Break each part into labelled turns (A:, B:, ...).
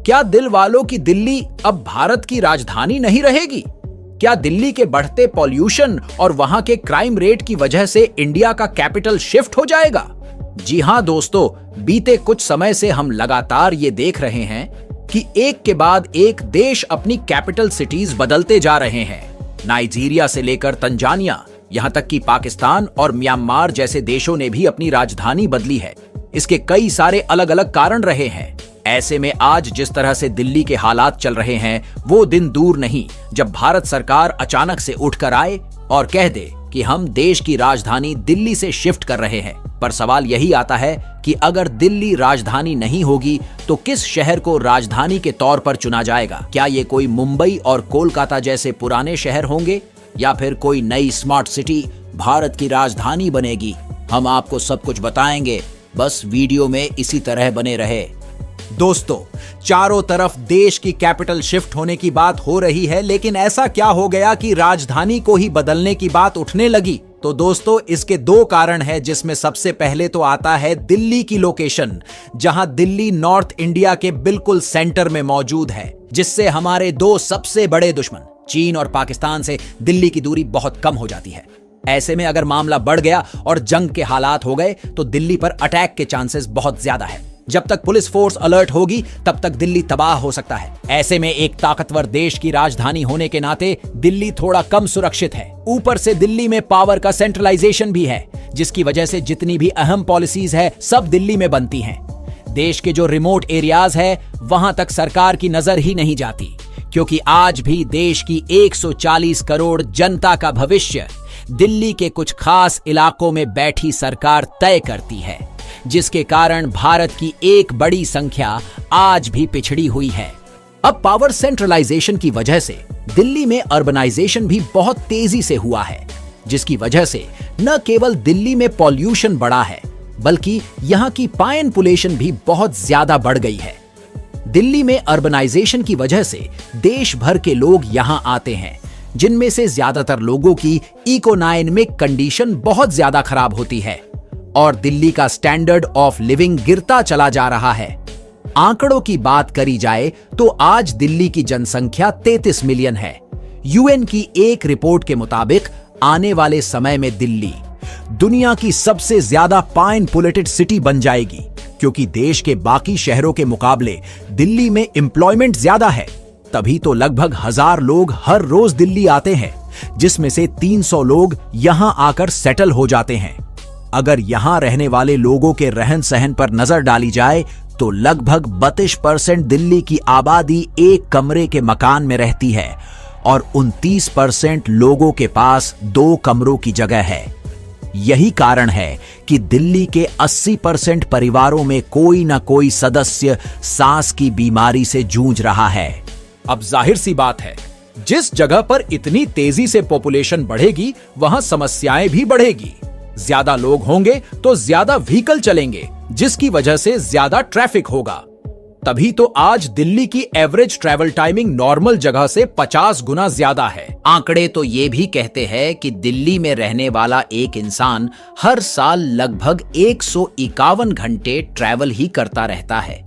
A: क्या दिल वालों की दिल्ली अब भारत की राजधानी नहीं रहेगी? क्या दिल्ली के बढ़ते पॉल्यूशन और वहां के क्राइम रेट की वजह से इंडिया का कैपिटल शिफ्ट हो जाएगा? जी हां दोस्तों, बीते कुछ समय से हम लगातार ये देख रहे हैं कि एक के बाद एक देश अपनी कैपिटल सिटीज बदलते जा रहे हैं। नाइजीरिया से लेकर तंजानिया, यहां तक कि पाकिस्तान और म्यांमार जैसे देशों ने भी अपनी राजधानी बदली है। इसके कई सारे अलग अलग कारण रहे हैं। ऐसे में आज जिस तरह से दिल्ली के हालात चल रहे हैं, वो दिन दूर नहीं जब भारत सरकार अचानक से उठकर आए और कह दे कि हम देश की राजधानी दिल्ली से शिफ्ट कर रहे हैं। पर सवाल यही आता है कि अगर दिल्ली राजधानी नहीं होगी तो किस शहर को राजधानी के तौर पर चुना जाएगा? क्या ये कोई मुंबई और कोलकाता जैसे पुराने शहर होंगे या फिर कोई नई स्मार्ट सिटी भारत की राजधानी बनेगी? हम आपको सब कुछ बताएंगे, बस वीडियो में इसी तरह बने रहे। दोस्तों, चारों तरफ देश की कैपिटल शिफ्ट होने की बात हो रही है, लेकिन ऐसा क्या हो गया कि राजधानी को ही बदलने की बात उठने लगी? तो दोस्तों, इसके दो कारण हैं, जिसमें सबसे पहले तो आता है दिल्ली की लोकेशन, जहां दिल्ली नॉर्थ इंडिया के बिल्कुल सेंटर में मौजूद है, जिससे हमारे दो सबसे बड़े दुश्मन चीन और पाकिस्तान से दिल्ली की दूरी बहुत कम हो जाती है। ऐसे में अगर मामला बढ़ गया और जंग के हालात हो गए तो दिल्ली पर अटैक के चांसेस बहुत ज्यादा है। जब तक पुलिस फोर्स अलर्ट होगी तब तक दिल्ली तबाह हो सकता है। ऐसे में एक ताकतवर देश की राजधानी होने के नाते दिल्ली थोड़ा कम सुरक्षित है। ऊपर से दिल्ली में पावर का सेंट्रलाइजेशन भी है, जिसकी वजह से जितनी भी अहम पॉलिसीज है सब दिल्ली में बनती हैं। देश के जो रिमोट एरियाज है वहां तक सरकार की नजर ही नहीं जाती, क्योंकि आज भी देश की 140 करोड़ जनता का भविष्य दिल्ली के कुछ खास इलाकों में बैठी सरकार तय करती है, जिसके कारण भारत की एक बड़ी संख्या आज भी पिछड़ी हुई है। अब पावर सेंट्रलाइजेशन की वजह से दिल्ली में अर्बनाइजेशन भी बहुत तेजी से हुआ है, जिसकी वजह से न केवल दिल्ली में पॉल्यूशन बढ़ा है, बल्कि यहां की पॉपुलेशन भी बहुत ज्यादा बढ़ गई है। दिल्ली में अर्बनाइजेशन की वजह से देश भर के लोग यहां आते हैं, जिनमें से ज्यादातर लोगों की इकोनॉमिक कंडीशन बहुत ज्यादा खराब होती है और दिल्ली का स्टैंडर्ड ऑफ लिविंग गिरता चला जा रहा है। आंकड़ों की बात करी जाए तो आज दिल्ली की जनसंख्या 33 मिलियन है। यूएन की एक रिपोर्ट के मुताबिक आने वाले समय में दिल्ली दुनिया की सबसे ज्यादा पॉपुलेटेड सिटी बन जाएगी, क्योंकि देश के बाकी शहरों के मुकाबले दिल्ली में एम्प्लॉयमेंट ज्यादा है। तभी तो लगभग 1000 लोग हर रोज दिल्ली आते हैं, जिसमें से 300 लोग यहां आकर सेटल हो जाते हैं। अगर यहां रहने वाले लोगों के रहन सहन पर नजर डाली जाए तो लगभग 32% दिल्ली की आबादी एक कमरे के मकान में रहती है और 29% लोगों के पास 2 कमरों की जगह है। यही कारण है कि दिल्ली के 80% परिवारों में कोई ना कोई सदस्य सांस की बीमारी से जूझ रहा है। अब जाहिर सी बात है, जिस जगह पर इतनी तेजी से पॉपुलेशन बढ़ेगी वहां समस्याएं भी बढ़ेगी। ज्यादा लोग होंगे तो ज्यादा व्हीकल चलेंगे, जिसकी वजह से ज्यादा ट्रैफिक होगा। तभी तो आज दिल्ली की एवरेज ट्रैवल टाइमिंग नॉर्मल जगह से 50 गुना ज्यादा है। आंकड़े तो ये भी कहते हैं कि दिल्ली में रहने वाला एक इंसान हर साल लगभग 151 घंटे ट्रैवल ही करता रहता है।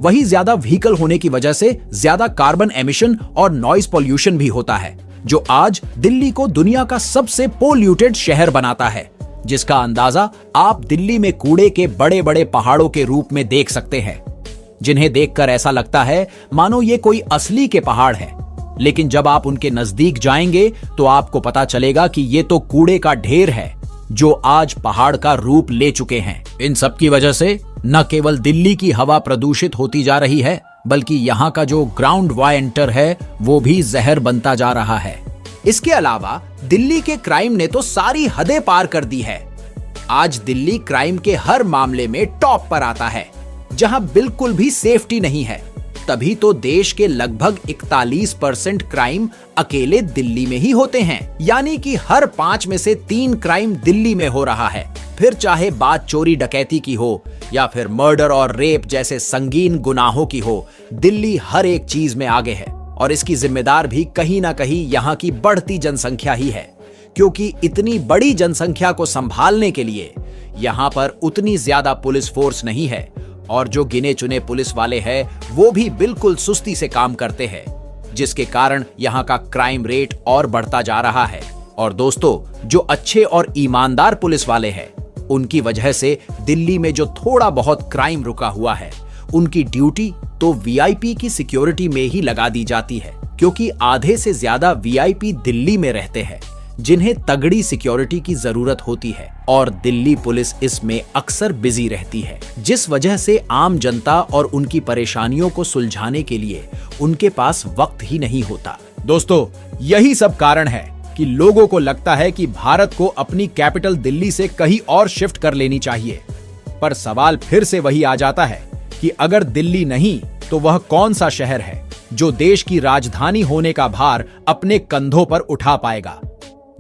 A: वही ज्यादा व्हीकल होने की वजह से ज्यादा कार्बन एमिशन और नॉइज पॉल्यूशन भी होता है, जो आज दिल्ली को दुनिया का सबसे पोल्यूटेड शहर बनाता है, जिसका अंदाजा आप दिल्ली में कूड़े के बड़े बड़े पहाड़ों के रूप में देख सकते हैं, जिन्हें देखकर ऐसा लगता है मानो ये कोई असली के पहाड़ है। लेकिन जब आप उनके नजदीक जाएंगे तो आपको पता चलेगा कि ये तो कूड़े का ढेर है, जो आज पहाड़ का रूप ले चुके हैं। इन सब की वजह से न केवल दिल्ली की हवा प्रदूषित होती जा रही है, बल्कि यहाँ का जो ग्राउंड वाटर है वो भी जहर बनता जा रहा है। इसके अलावा दिल्ली के क्राइम ने तो सारी हदें पार कर दी है। आज दिल्ली क्राइम के हर मामले में टॉप पर आता है, जहां बिल्कुल भी सेफ्टी नहीं है। तभी तो देश के लगभग 41% क्राइम अकेले दिल्ली में ही होते हैं, यानी कि हर 5 में से 3 क्राइम दिल्ली में हो रहा है। फिर चाहे बात चोरी डकैती की हो या फिर मर्डर और रेप जैसे संगीन गुनाहों की हो, दिल्ली हर एक चीज में आगे है। और इसकी जिम्मेदार भी कहीं ना कहीं यहाँ की बढ़ती जनसंख्या ही है, क्योंकि इतनी बड़ी जनसंख्या को संभालने के लिए यहाँ पर उतनी ज्यादा पुलिस फोर्स नहीं है और जो गिने चुने पुलिस वाले हैं वो भी बिल्कुल सुस्ती से काम करते हैं, जिसके कारण यहाँ का क्राइम रेट और बढ़ता जा रहा है। और दोस्तों, जो अच्छे और ईमानदार पुलिस वाले हैं उनकी वजह से दिल्ली में जो थोड़ा बहुत क्राइम रुका हुआ है, उनकी ड्यूटी तो वीआईपी की सिक्योरिटी में ही लगा दी जाती है, क्योंकि आधे से ज्यादा वीआईपी दिल्ली में रहते हैं जिन्हें तगड़ी सिक्योरिटी की जरूरत होती है, और दिल्ली पुलिस इसमें अक्सर बिजी रहती है, जिस वजह से आम जनता और उनकी परेशानियों को सुलझाने के लिए उनके पास वक्त ही नहीं होता। दोस्तों, यही सब कारण है कि लोगों को लगता है कि भारत को अपनी कैपिटल दिल्ली से कहीं और शिफ्ट कर लेनी चाहिए। पर सवाल फिर से वही आ जाता है कि अगर दिल्ली नहीं तो वह कौन सा शहर है जो देश की राजधानी होने का भार अपने कंधों पर उठा पाएगा।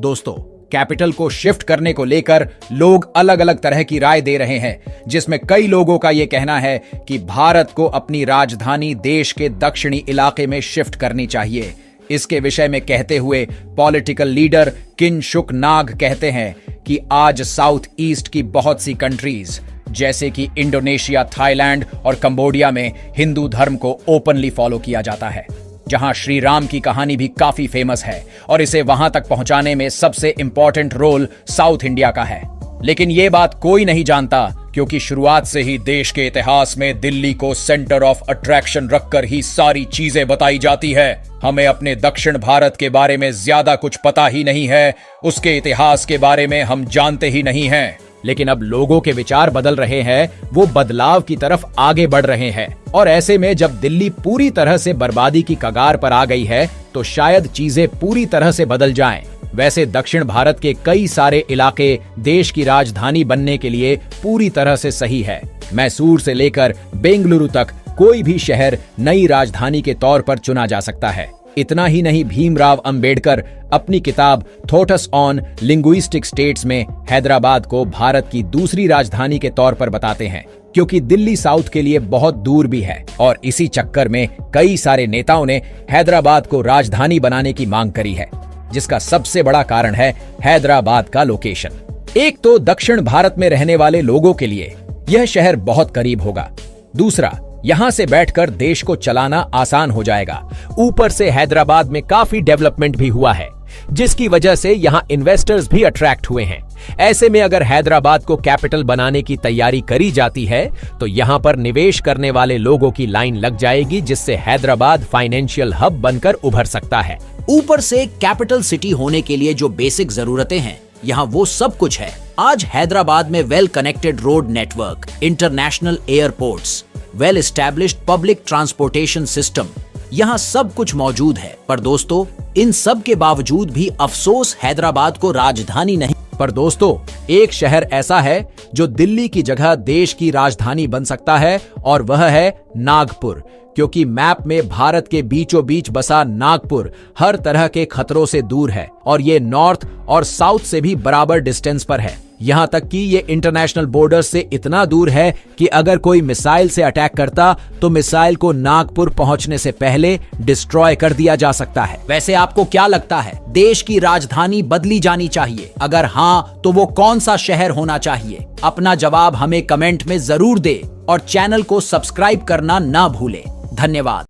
A: दोस्तों, कैपिटल को शिफ्ट करने को लेकर लोग अलग अलग तरह की राय दे रहे हैं, जिसमें कई लोगों का यह कहना है कि भारत को अपनी राजधानी देश के दक्षिणी इलाके में शिफ्ट करनी चाहिए। इसके विषय में कहते हुए पॉलिटिकल लीडर किनशुक नाग कहते हैं कि आज साउथ ईस्ट की बहुत सी कंट्रीज जैसे कि इंडोनेशिया, थाईलैंड और कंबोडिया में हिंदू धर्म को ओपनली फॉलो किया जाता है, जहां श्री राम की कहानी भी काफी फेमस है और इसे वहां तक पहुंचाने में सबसे इंपॉर्टेंट रोल साउथ इंडिया का है। लेकिन ये बात कोई नहीं जानता, क्योंकि शुरुआत से ही देश के इतिहास में दिल्ली को सेंटर ऑफ अट्रैक्शन रखकर ही सारी चीजें बताई जाती है। हमें अपने दक्षिण भारत के बारे में ज्यादा कुछ पता ही नहीं है, उसके इतिहास के बारे में हम जानते ही नहीं हैं। लेकिन अब लोगों के विचार बदल रहे हैं, वो बदलाव की तरफ आगे बढ़ रहे हैं, और ऐसे में जब दिल्ली पूरी तरह से बर्बादी की कगार पर आ गई है तो शायद चीजें पूरी तरह से बदल जाएं। वैसे दक्षिण भारत के कई सारे इलाके देश की राजधानी बनने के लिए पूरी तरह से सही है। मैसूर से लेकर बेंगलुरु तक कोई भी शहर नई राजधानी के तौर पर चुना जा सकता है। इतना ही नहीं, भीमराव अंबेडकर अपनी किताब थॉट्स ऑन लिंग्विस्टिक स्टेट्स में हैदराबाद को भारत की दूसरी राजधानी के तौर पर बताते हैं, क्योंकि दिल्ली साउथ के लिए बहुत दूर भी है। और इसी चक्कर में कई सारे नेताओं ने हैदराबाद को राजधानी बनाने की मांग करी है, जिसका सबसे बड़ा कारण है हैदराबाद का लोकेशन। एक तो दक्षिण भारत में रहने वाले लोगों के लिए यह शहर बहुत करीब होगा, दूसरा यहां से बैठकर देश को चलाना आसान हो जाएगा। ऊपर से हैदराबाद में काफी डेवलपमेंट भी हुआ है, जिसकी वजह से यहां इन्वेस्टर्स भी अट्रैक्ट हुए हैं। ऐसे में अगर हैदराबाद को कैपिटल बनाने की तैयारी करी जाती है तो यहां पर निवेश करने वाले लोगों की लाइन लग जाएगी, जिससे हैदराबाद फाइनेंशियल हब बनकर उभर सकता है। ऊपर से कैपिटल सिटी होने के लिए जो बेसिक जरूरतें हैं, यहाँ वो सब कुछ है। आज हैदराबाद में well connected road network, international airports, well established public transportation system, यहाँ सब कुछ मौजूद है। पर दोस्तों, इन सब के बावजूद भी अफसोस हैदराबाद को राजधानी नहीं। पर दोस्तों, एक शहर ऐसा है जो दिल्ली की जगह देश की राजधानी बन सकता है, और वह है नागपुर। क्योंकि मैप में भारत के बीचों बीच बसा नागपुर हर तरह के खतरों से दूर है, और ये नॉर्थ और साउथ से भी बराबर डिस्टेंस पर है। यहाँ तक कि ये इंटरनेशनल बॉर्डर से इतना दूर है कि अगर कोई मिसाइल से अटैक करता तो मिसाइल को नागपुर पहुंचने से पहले डिस्ट्रॉय कर दिया जा सकता है। वैसे आपको क्या लगता है, देश की राजधानी बदली जानी चाहिए? अगर हाँ, तो वो कौन सा शहर होना चाहिए? अपना जवाब हमें कमेंट में जरूर दे, और चैनल को सब्सक्राइब करना ना भूलें। धन्यवाद।